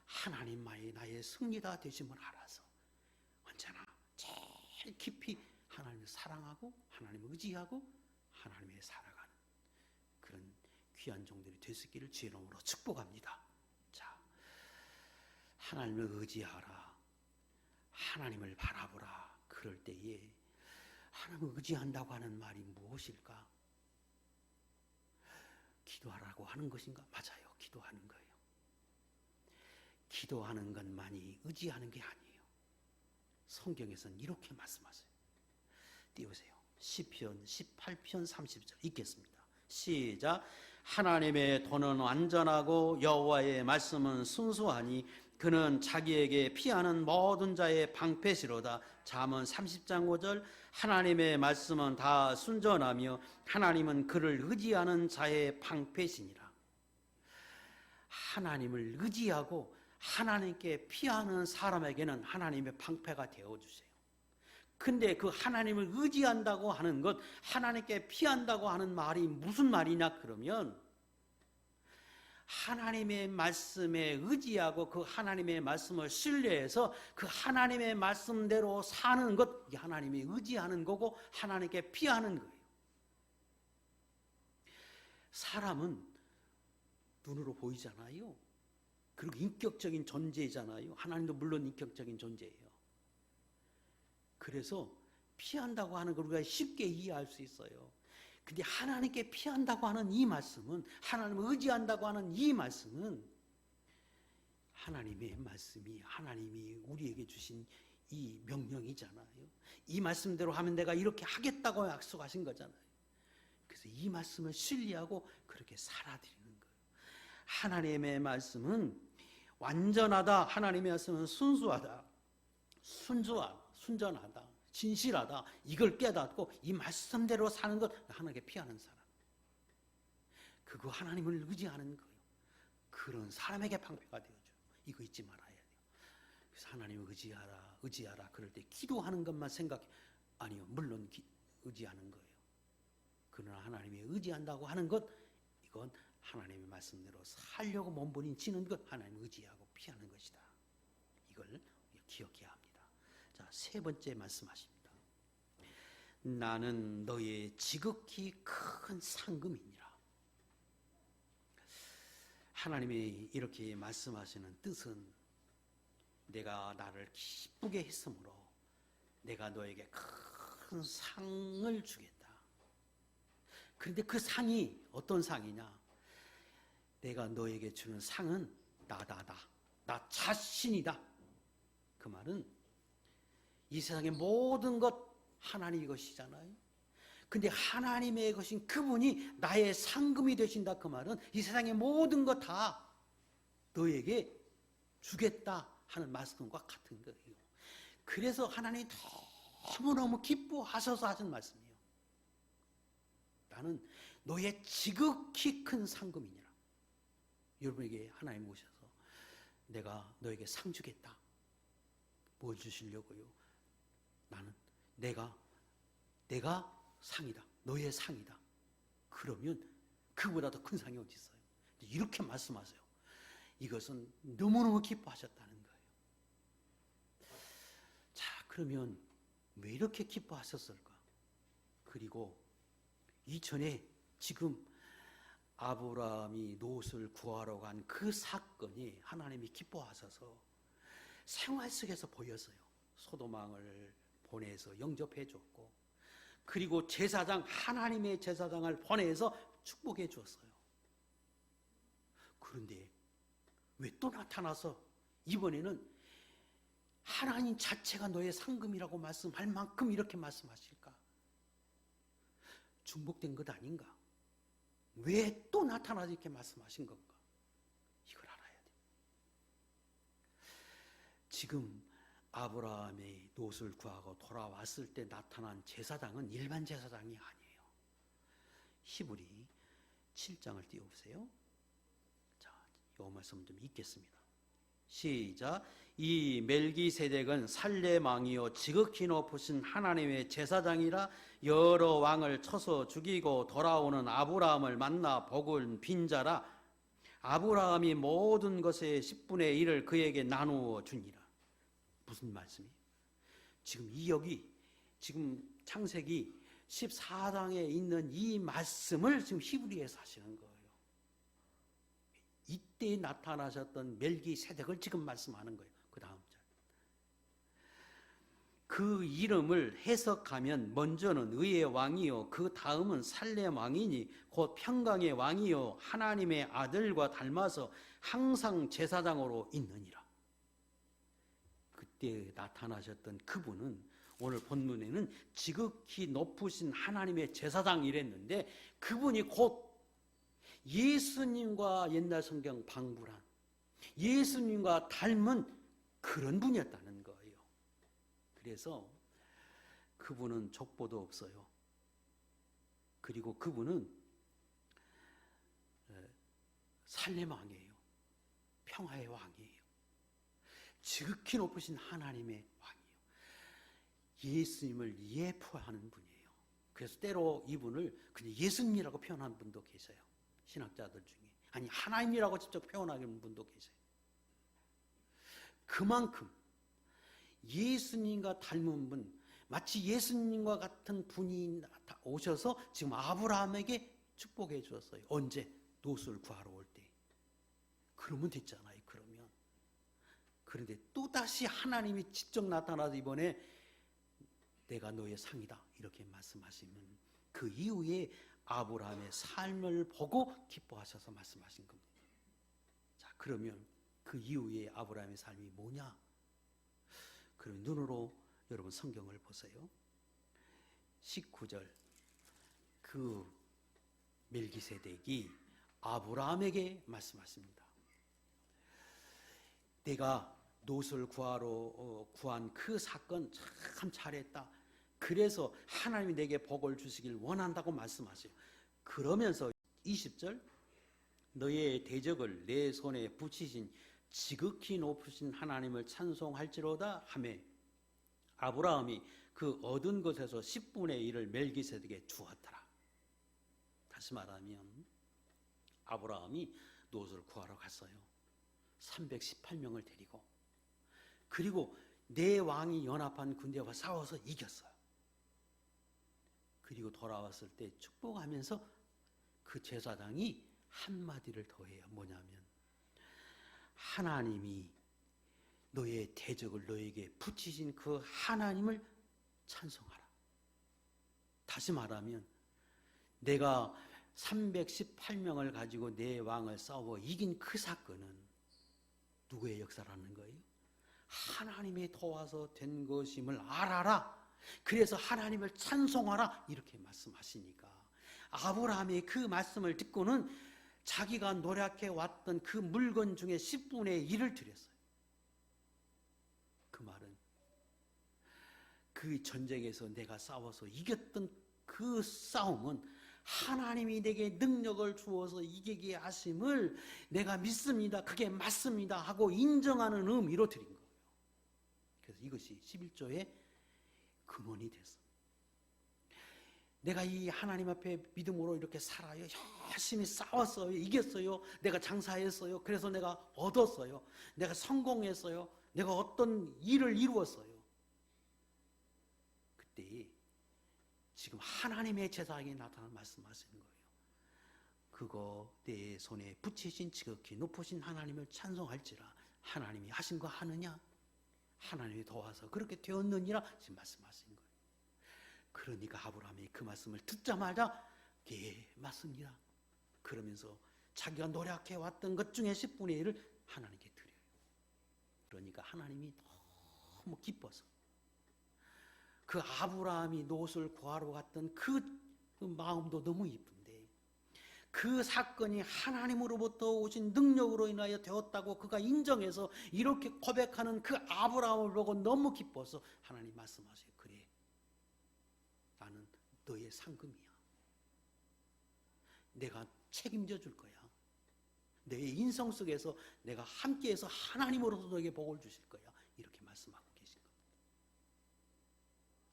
하나님만이 나의 승리다 되심을 알아서 언제나 제일 깊이 하나님을 사랑하고 하나님을 의지하고 하나님의 살아가는 그런 귀한 종들이 되시기를 주의 이름으로 축복합니다. 자, 하나님을 의지하라. 하나님을 바라보라. 그럴 때에 하나님을 의지한다고 하는 말이 무엇일까? 기도하라고 하는 것인가? 맞아요. 기도하는 거예요. 기도하는 것만이 의지하는 게 아니에요. 성경에서는 이렇게 말씀하세요. 띄우세요. 시편 18편 30절 읽겠습니다. 시작. 하나님의 도는 완전하고 여호와의 말씀은 순수하니 그는 자기에게 피하는 모든 자의 방패시로다. 잠언 30장 5절 하나님의 말씀은 다 순전하며 하나님은 그를 의지하는 자의 방패시니라. 하나님을 의지하고 하나님께 피하는 사람에게는 하나님의 방패가 되어주세요. 근데 그 하나님을 의지한다고 하는 것, 하나님께 피한다고 하는 말이 무슨 말이냐 그러면 하나님의 말씀에 의지하고 그 하나님의 말씀을 신뢰해서 그 하나님의 말씀대로 사는 것, 이게 하나님이 의지하는 거고 하나님께 피하는 거예요. 사람은 눈으로 보이잖아요. 그리고 인격적인 존재잖아요. 하나님도 물론 인격적인 존재예요. 그래서 피한다고 하는 걸 우리가 쉽게 이해할 수 있어요. 근데 하나님께 피한다고 하는 이 말씀은, 하나님을 의지한다고 하는 이 말씀은 하나님의 말씀이, 하나님이 우리에게 주신 이 명령이잖아요. 이 말씀대로 하면 내가 이렇게 하겠다고 약속하신 거잖아요. 그래서 이 말씀을 신뢰하고 그렇게 살아드리는 거예요. 하나님의 말씀은 완전하다. 하나님의 말씀은 순수하다, 순전하다, 진실하다. 이걸 깨닫고 이 말씀대로 사는 것, 하나님께 피하는 사람, 그거 하나님을 의지하는 거예요. 그런 사람에게 방패가 되어줘. 이거 잊지 말아야 돼요. 그래서 하나님을 의지하라. 그럴 때 기도하는 것만 생각해. 아니요, 물론 의지하는 거예요. 그러나 하나님이 의지한다고 하는 것, 이건 하나님의 말씀대로 살려고 몸부림치는 것, 하나님을 의지하고 피하는 것이다. 이걸 기억해야 합니다. 자, 세 번째 말씀하십니다. 나는 너의 지극히 큰 상급이니라. 하나님이 이렇게 말씀하시는 뜻은, 내가 나를 기쁘게 했으므로 내가 너에게 큰 상을 주겠다. 그런데 그 상이 어떤 상이냐? 내가 너에게 주는 상은 나다. 나 자신이다. 그 말은 이 세상의 모든 것 하나님의 것이잖아요. 근데 하나님의 것인 그분이 나의 상급이 되신다. 그 말은 이 세상의 모든 것 다 너에게 주겠다 하는 말씀과 같은 거예요. 그래서 하나님이 너무너무 기뻐하셔서 하신 말씀이에요. 나는 너의 지극히 큰 상급이니라. 여러분에게 하나님 오셔서 내가 너에게 상 주겠다. 뭘 주시려고요? 나는 내가 상이다. 너의 상이다. 그러면 그보다 더 큰 상이 어디 있어요? 이렇게 말씀하세요. 이것은 너무너무 기뻐하셨다는 거예요. 자, 그러면 왜 이렇게 기뻐하셨을까? 그리고 이전에 지금 아브라함이 롯을 구하러 간 그 사건이 하나님이 기뻐하셔서 생활 속에서 보였어요. 소돔왕을 보내서 영접해 줬고, 그리고 제사장, 하나님의 제사장을 보내서 축복해 주었어요. 그런데 왜 또 나타나서 이번에는 하나님 자체가 너의 상급이라고 말씀할 만큼 이렇게 말씀하실까? 중복된 것 아닌가? 왜 또 나타나서 이렇게 말씀하신 건가? 이걸 알아야 돼요. 지금 아브라함이 롯을 구하고 돌아왔을 때 나타난 제사장은 일반 제사장이 아니에요. 히브리 7장을 띄워보세요. 자, 이 말씀 좀 읽겠습니다. 시작. 이 멜기세덱은 살렘 왕이요 지극히 높으신 하나님의 제사장이라. 여러 왕을 쳐서 죽이고 돌아오는 아브라함을 만나 복을 빈 자라. 아브라함이 모든 것의 10분의 1을 그에게 나누어 주니라. 무슨 말씀이에요? 지금 창세기 14장에 있는 이 말씀을 지금 히브리에서 하시는 거예요. 이때 나타나셨던 멜기세덱을 지금 말씀하는 거예요. 그 다음 절. 그 이름을 해석하면 먼저는 의의 왕이요 그 다음은 살렘 왕이니 곧 평강의 왕이요 하나님의 아들과 닮아서 항상 제사장으로 있느니라. 그때 나타나셨던 그분은 오늘 본문에는 지극히 높으신 하나님의 제사장이랬는데, 그분이 곧 예수님과 옛날 성경 방불한 예수님과 닮은 그런 분이었다는 거예요. 그래서 그분은 족보도 없어요. 그리고 그분은 살렘 왕이에요. 평화의 왕이에요. 지극히 높으신 하나님의 왕이에요. 예수님을 예표하는 분이에요. 그래서 때로 이분을 그냥 예수님이라고 표현하는 분도 계세요. 신학자들 중에. 아니, 하나님이라고 직접 표현하는 분도 계세요. 그만큼 예수님과 닮은 분, 마치 예수님과 같은 분이 오셔서 지금 아브라함에게 축복해 주었어요. 언제? 롯을 구하러 올 때. 그러면 됐잖아요. 그러면. 그런데 또다시 하나님이 직접 나타나서 이번에 내가 너의 상이다 이렇게 말씀하시면 그 이후에 아브라함의 삶을 보고 기뻐하셔서 말씀하신 겁니다. 자, 그러면 그 이후에 아브라함의 삶이 뭐냐? 그럼 눈으로 여러분 성경을 보세요. 19절 그 멜기세덱이 아브라함에게 말씀하십니다. 내가 롯을 구하러 구한 그 사건 참 잘했다. 그래서 하나님이 내게 복을 주시길 원한다고 말씀하세요. 그러면서 20절 너의 대적을 내 손에 붙이신 지극히 높으신 하나님을 찬송할지로다 하며 아브라함이 그 얻은 것에서 10분의 1을 멜기세덱에게 주었더라. 다시 말하면 아브라함이 롯을 구하러 갔어요. 318명을 데리고. 그리고 네 왕이 연합한 군대와 싸워서 이겼어요. 그리고 돌아왔을 때 축복하면서 그 제사장이 한마디를 더해요. 뭐냐면 하나님이 너의 대적을 너에게 붙이신 그 하나님을 찬송하라. 다시 말하면 내가 318명을 가지고 내 왕을 싸워 이긴 그 사건은 누구의 역사라는 거예요? 하나님이 도와서 된 것임을 알아라. 그래서 하나님을 찬송하라. 이렇게 말씀하시니까 아브라함이 그 말씀을 듣고는 자기가 노력해 왔던 그 물건 중에 10분의 1을 드렸어요. 그 말은 그 전쟁에서 내가 싸워서 이겼던 그 싸움은 하나님이 내게 능력을 주어서 이기게 하심을 내가 믿습니다. 그게 맞습니다. 하고 인정하는 의미로 드린 거예요. 그래서 이것이 11조의 근원이 됐어. 내가 이 하나님 앞에 믿음으로 이렇게 살아요. 열심히 싸웠어요. 이겼어요. 내가 장사했어요. 그래서 내가 얻었어요. 내가 성공했어요. 내가 어떤 일을 이루었어요. 그때 지금 하나님의 제사장이 나타나 말씀하시는 거예요. 그거 내 손에 붙이신 지극히 높으신 하나님을 찬송할지라. 하나님이 하신 거 하느냐? 하나님이 도와서 그렇게 되었느니라 지금 말씀하신 거예요. 그러니까 아브라함이 그 말씀을 듣자마자 예, 맞습니다. 그러면서 자기가 노력해 왔던 것 중에 10분의 1을 하나님께 드려요. 그러니까 하나님이 너무 기뻐서 그 아브라함이 롯을 구하러 갔던 그 마음도 너무 이쁜데 그 사건이 하나님으로부터 오신 능력으로 인하여 되었다고 그가 인정해서 이렇게 고백하는 그 아브라함을 보고 너무 기뻐서 하나님 말씀하세요. 그래, 나는 너의 상급이야. 내가 책임져 줄 거야. 내 인성 속에서 내가 함께해서 하나님으로서 너에게 복을 주실 거야. 이렇게 말씀하고 계신 겁니다.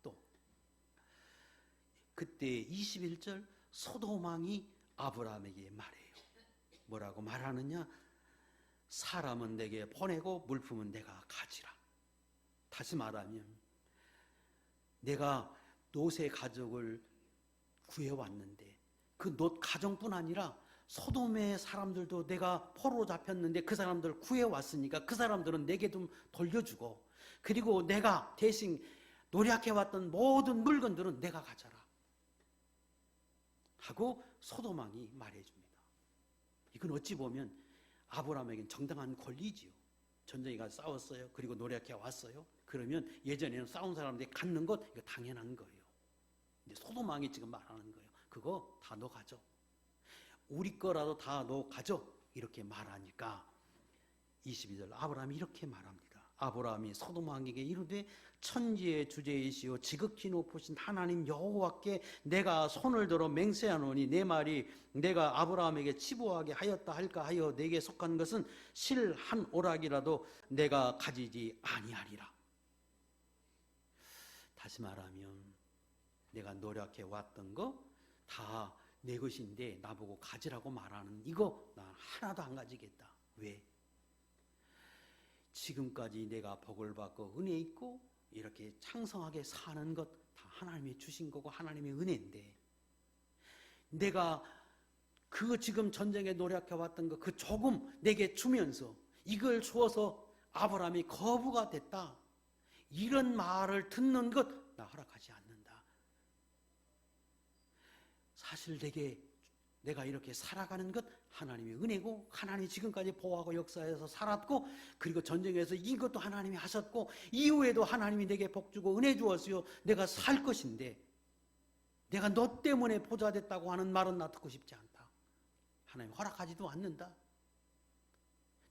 또 그때 21절 소돔 왕이 아브라함에게 말해요. 뭐라고 말하느냐? 사람은 내게 보내고 물품은 내가 가지라. 다시 말하면 내가 롯의 가족을 구해왔는데 그 롯 가정뿐 아니라 소돔의 사람들도 내가 포로로 잡혔는데 그 사람들 구해왔으니까 그 사람들은 내게 좀 돌려주고 그리고 내가 대신 노력해왔던 모든 물건들은 내가 가져라 하고 소돔 왕이 말해줍니다. 이건 어찌 보면 아브라함에겐 정당한 권리지요. 전쟁에 가서 싸웠어요. 그리고 노력해 왔어요. 그러면 예전에는 싸운 사람들이 갖는 것 이거 당연한 거예요. 근데 소돔 왕이 지금 말하는 거예요. 그거 다 너 가져. 우리 거라도 다 너 가져. 이렇게 말하니까 22절 아브라함이 이렇게 말합니다. 아브라함이 소돔 왕에게 이르되 천지의 주제이시오 지극히 높으신 하나님 여호와께 내가 손을 들어 맹세하노니 내 말이 내가 아브라함에게 치부하게 하였다 할까 하여 내게 속한 것은 실 한 오락이라도 내가 가지지 아니하리라. 다시 말하면 내가 노력해 왔던 거 다 내 것인데 나보고 가지라고 말하는 이거 난 하나도 안 가지겠다. 왜? 지금까지 내가 복을 받고 은혜 있고 이렇게 창성하게 사는 것 다 하나님이 주신 거고 하나님의 은혜인데 내가 그 지금 전쟁에 노력해 왔던 거 그 조금 내게 주면서 이걸 주어서 아브라함이 거부가 됐다. 이런 말을 듣는 것 나 허락하지 않는다. 사실 내가 이렇게 살아가는 것 하나님의 은혜고, 하나님이 지금까지 보호하고 역사에서 살았고, 그리고 전쟁에서 이긴 것도 하나님이 하셨고, 이후에도 하나님이 내게 복 주고 은혜 주었어요. 내가 살 것인데 내가 너 때문에 보좌 됐다고 하는 말은 나 듣고 싶지 않다. 하나님 허락하지도 않는다.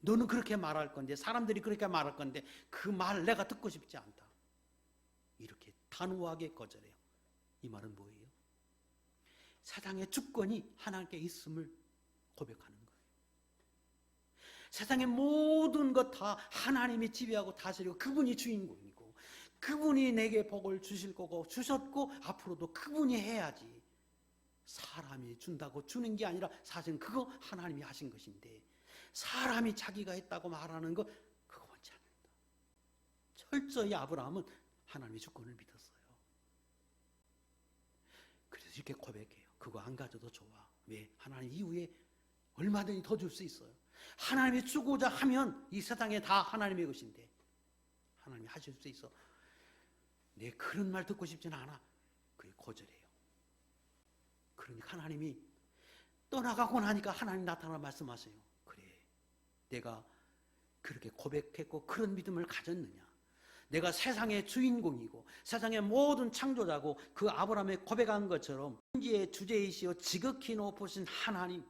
너는 그렇게 말할 건데, 사람들이 그렇게 말할 건데 그 말 내가 듣고 싶지 않다. 이렇게 단호하게 거절해요. 이 말은 뭐예요? 세상의 주권이 하나님께 있음을 고백하는 거예요. 세상의 모든 것 다 하나님이 지배하고 다스리고 그분이 주인공이고, 그분이 내게 복을 주실 거고 주셨고 앞으로도 그분이 해야지, 사람이 준다고 주는 게 아니라 사실은 그거 하나님이 하신 것인데, 사람이 자기가 했다고 말하는 거 그거 원치 않는다. 철저히 아브라함은 하나님의 주권을 믿었어요. 그래서 이렇게 고백해요. 그거 안 가져도 좋아. 왜? 하나님 이후에 얼마든지 더 줄 수 있어요. 하나님이 주고자 하면 이 세상에 다 하나님의 것인데 하나님이 하실 수 있어. 내 그런 말 듣고 싶지는 않아. 그게 거절해요. 그러니까 하나님이 떠나가고 나니까 하나님 나타나 말씀하세요. 그래, 내가 그렇게 고백했고 그런 믿음을 가졌느냐? 내가 세상의 주인공이고 세상의 모든 창조자고 그 아브라함의 고백한 것처럼 천지의 주제이시오 지극히 높으신 하나님,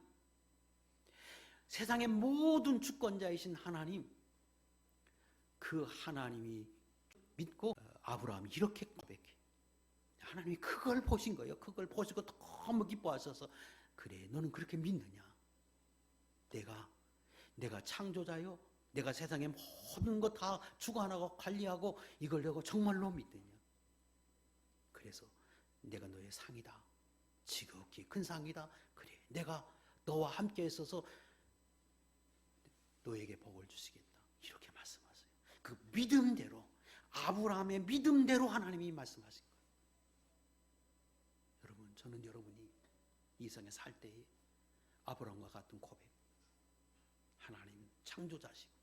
세상의 모든 주권자이신 하나님, 그 하나님이 믿고 아브라함이 이렇게 고백해. 하나님이 그걸 보신 거예요. 그걸 보시고 너무 기뻐하셔서, 그래 너는 그렇게 믿느냐? 내가 창조자요, 내가 세상의 모든 것 다 주관하고 관리하고 이걸 내가 정말로 믿느냐? 그래서 내가 너의 상이다. 지극히 큰 상이다. 그래, 내가 너와 함께 있어서 너에게 복을 주시겠다. 이렇게 말씀하세요. 그 믿음대로, 아브라함의 믿음대로 하나님이 말씀하신 거예요. 여러분, 저는 여러분이 이 세상에 살 때에 아브라함과 같은 고백, 하나님 창조자시고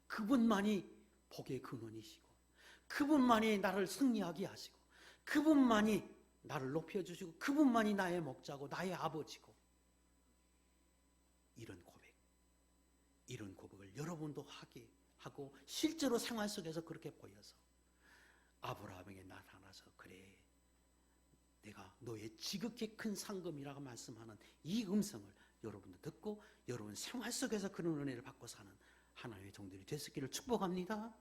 그분만이 복의 근원이시고 그분만이 나를 승리하게 하시고 그분만이 나를 높여주시고 그분만이 나의 목자고 나의 아버지고, 이런 고백을 여러분도 하게 하고 실제로 생활 속에서 그렇게 보여서 아브라함에게 나타나서, 그래 내가 너의 지극히 큰 상급이라고 말씀하는 이 음성을 여러분도 듣고 여러분 생활 속에서 그런 은혜를 받고 사는 하나님의 종들이 되시기를 축복합니다.